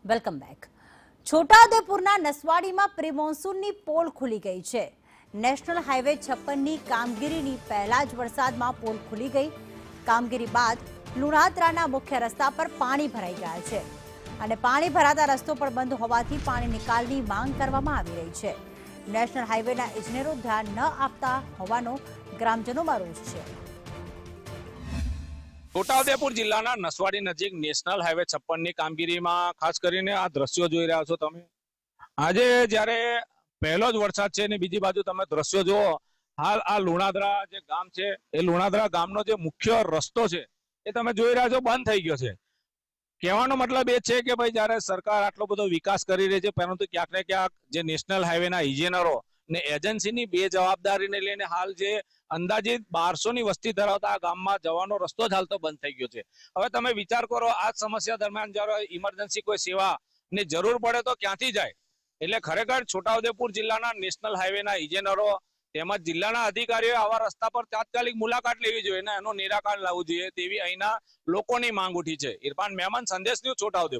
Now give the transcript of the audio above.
Welcome back. છોટાઉદેપુરના નસવાડીમાં પ્રી મોન્સૂનની પોલ ખુલી ગઈ છે. નેશનલ હાઈવે 56ની કામગીરીની પહેલા જ વરસાદમાં પોલ ખુલી ગઈ. કામગીરી બાદ લુણાત્રાના મુખ્ય રસ્તા પર પાણી ભરાઈ ગયા છે અને પાણી ભરાતા રસ્તો પણ બંધ હોવાથી પાણી નિકાલની માંગ કરવામાં આવી રહી છે. નેશનલ હાઈવેના ઇજનેરો ધ્યાન ન આપતા હોવાનો ગ્રામજનોમાં રોષ છે. છોટાઉદેપુર જિલ્લાના નસવાડી નજીક નેશનલ હાઈવે 56ની કામગીરીમાં ખાસ કરીને આ દ્રશ્યો જોઈ રહ્યા છો તમે. આજે જ્યારે પહેલો જ વરસાદ છે ને બીજી બાજુ તમે દ્રશ્યો જુઓ, હાલ આ લુણાદરા જે ગામ છે એ લુણાદરા ગામનો જે મુખ્ય રસ્તો છે એ તમે જોઈ રહ્યા છો બંધ થઈ ગયો છે. કહેવાનો મતલબ એ છે કે ભાઈ જ્યારે સરકાર આટલો બધો વિકાસ કરી રહી છે પરંતુ ક્યાંક ને ક્યાંક જે નેશનલ હાઈવેના ઇજનેરો ને એજન્સીની બે જવાબદારીને લઈને હાલ જે અંદાજિત 1200ની વસ્તી ધરાવતા આ ગામમાં જવાનો રસ્તો જ હાલ તો બંધ થઈ ગયો છે. હવે તમે વિચાર કરો, આ સમસ્યા દરમિયાન જ્યારે ઇમરજન્સી કોઈ સેવા ની જરૂર પડે તો ક્યાંથી જાય? એટલે ખરેખર છોટાઉદેપુર જિલ્લાના નેશનલ હાઈવેના ઇજનેરો તેમજ જિલ્લાના અધિકારીઓ આવા રસ્તા પર તાત્કાલિક મુલાકાત લેવી જોઈએ અને એનું નિરાકરણ લાવવું જોઈએ તેવી અહીંના લોકોની માંગ ઉઠી છે. ઇરફાન મેમન, સંદેશ ન્યૂઝ, છોટાઉદેપુર.